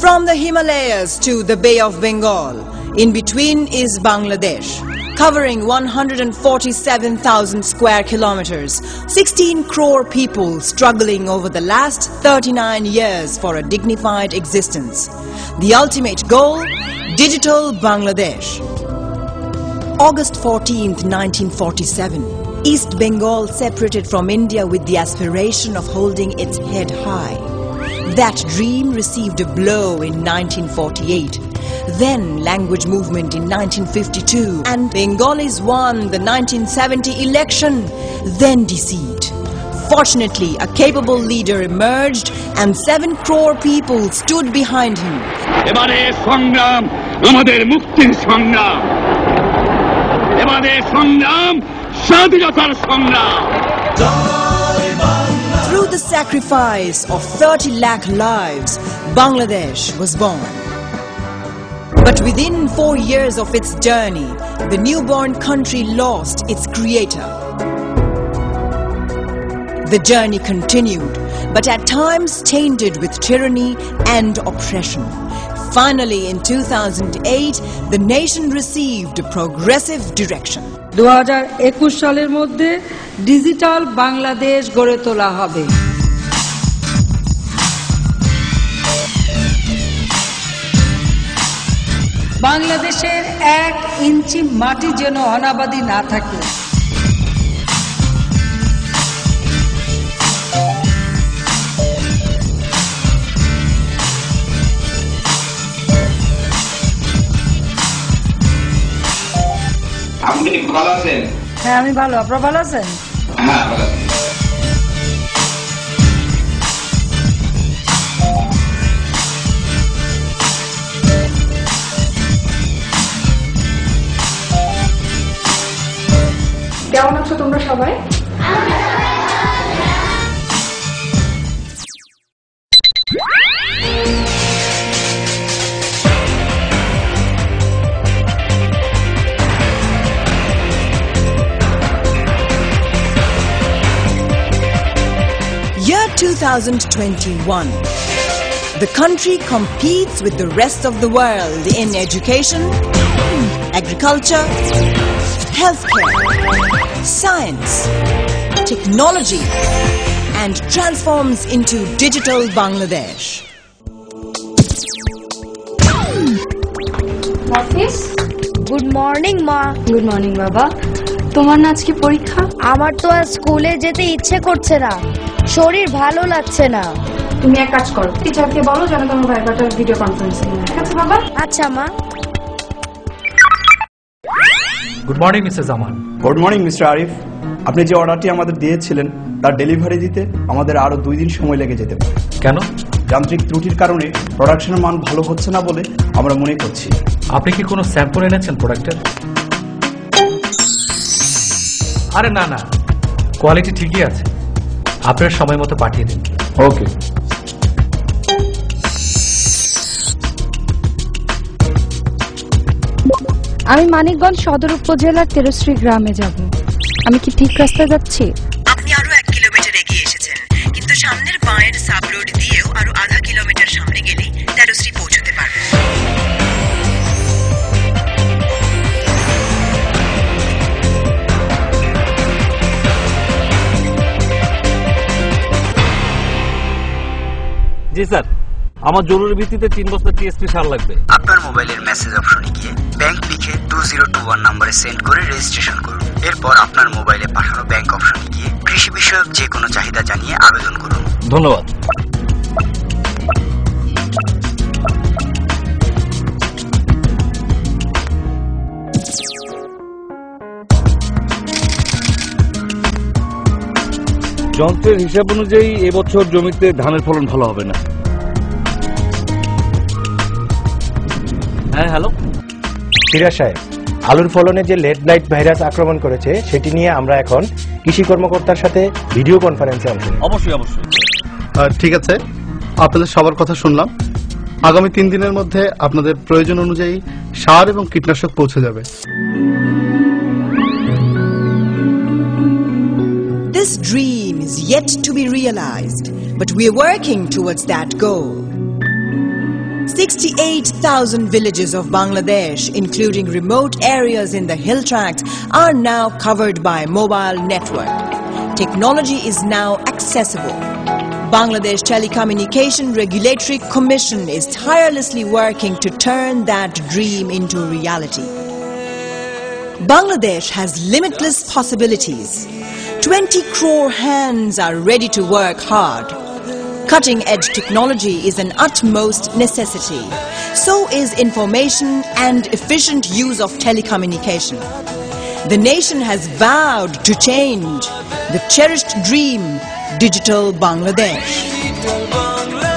From the Himalayas to the Bay of Bengal, in between is Bangladesh, covering 147,000 square kilometers, 16 crore people struggling over the last 39 years for a dignified existence. The ultimate goal, digital Bangladesh. August 14th, 1947. East Bengal separated from India with the aspiration of holding its head high. That dream received a blow in 1948. Then language movement in 1952, and Bengalis won the 1970 election, then deceit. Fortunately, a capable leader emerged and 7 crore people stood behind him. এবারে সংগ্রাম আমাদের মুক্তির সংগ্রাম এবারে সংগ্রাম স্বাধীনতার সংগ্রাম Through the sacrifice of 30 lakh lives, Bangladesh was born. But within 4 years of its journey, the newborn country lost its creator. The journey continued, but at times tainted with tyranny and oppression. Finally, in 2008, the nation received a progressive direction. 2021 সালের মধ্যে digital Bangladesh গড়ে তোলা হবে। বাংলাদেশের 1 ইঞ্চি মাটি যেন অনাবাদি না থাকে। আপনি ভালো আছেন? হ্যাঁ, আমি ভালো। আপনারা ভালো আছেন? হ্যাঁ, ভালো আছি। কেমন আছো তোমরা সবাই? Year 2021. The country competes with the rest of the world in education, agriculture, healthcare, science, technology, and transforms into digital Bangladesh. Office good morning মা। গুড মর্নিং বাবা। তোমার না আজকে পরীক্ষা? আমার তো আজ স্কুলে যেতে ইচ্ছে করছে না, শরীর ভালো লাগছে না। তুমি এক কাজ করো, টিচারকে বলো যেন তোমার ভাইবাটা ভিডিও কনফারেন্সিং হয়। ঠিক আছে বাবা? আচ্ছা মা। Good morning Mrs Aman. Good morning Mr Arif. আপনি যে অর্ডারটি আমাদের দিয়েছিলেন তার ডেলিভারি দিতে আমাদের আরো 2 দিন সময় লেগে যেতে পারে। কেন? যান্ত্রিক ত্রুটির কারণে প্রোডাকশনের মান ভালো হচ্ছে না বলে আমরা মনে করছি। আপনি কি কোনো স্যাম্পল এনেছেন প্রোডাক্টের? আরে না না, কোয়ালিটি ঠিকই আছে। আপনার সময় মতো পাঠিয়ে দিন। ওকে। আমি মানিকগঞ্জ সদর উপজেলার তেরশ্রী গ্রামে যাব। আমি কি ঠিক রাস্তায় যাচ্ছি? আপনি আরো 1 কিলোমিটার এগিয়ে এসেছেন, কিন্তু সামনের বাঁয়ের সাব রোড দিয়েও আরো আধা কিলোমিটার সামনে গেলেই তেরশ্রী পৌঁছতে পারবেন। জি স্যার, আমার জরুরি ভিত্তিতে 3 বস্তা টিএসপি সার লাগবে। আপনার মোবাইলের মেসেজ অপশনে গিয়ে ব্যাংক লিখে 2021 নম্বরে সেন্ড করে রেজিস্ট্রেশন করুন। এরপর আপনার মোবাইলে পাঠানো ব্যাংক অপশনে গিয়ে কৃষি বিষয়ক যে কোনো চাহিদা জানিয়ে আবেদন করুন। ধন্যবাদ। যন্ত্রের হিসাব অনুযায়ী এবছর জমিতে ধানের ফলন ভালো হবে না। হ্যাঁ হ্যালো ফিরাজ সাহেব, আলুর ফলনে যে লেড ব্লাইট ভাইরাস আক্রমণ করেছে সেটি নিয়ে আমরা এখন কৃষি কর্মকর্তার সাথে ভিডিও কনফারেন্সে অংশ নেব। অবশ্যই অবশ্যই। ঠিক আছে, আপনাদের সবার কথা শুনলাম। আগামী 3 দিনের মধ্যে আপনাদের প্রয়োজন অনুযায়ী সার এবং কীটনাশক পৌঁছে যাবে। This dream is yet to be realized, but we are working towards that goal. 68,000 villages of Bangladesh, including remote areas in the hill tracts, are now covered by mobile network. Technology is now accessible. Bangladesh Telecommunication Regulatory Commission is tirelessly working to turn that dream into reality. Bangladesh has limitless possibilities. 20 crore hands are ready to work hard. Cutting-edge technology is an utmost necessity. So is information and efficient use of telecommunication. The nation has vowed to change the cherished dream, Digital Bangladesh.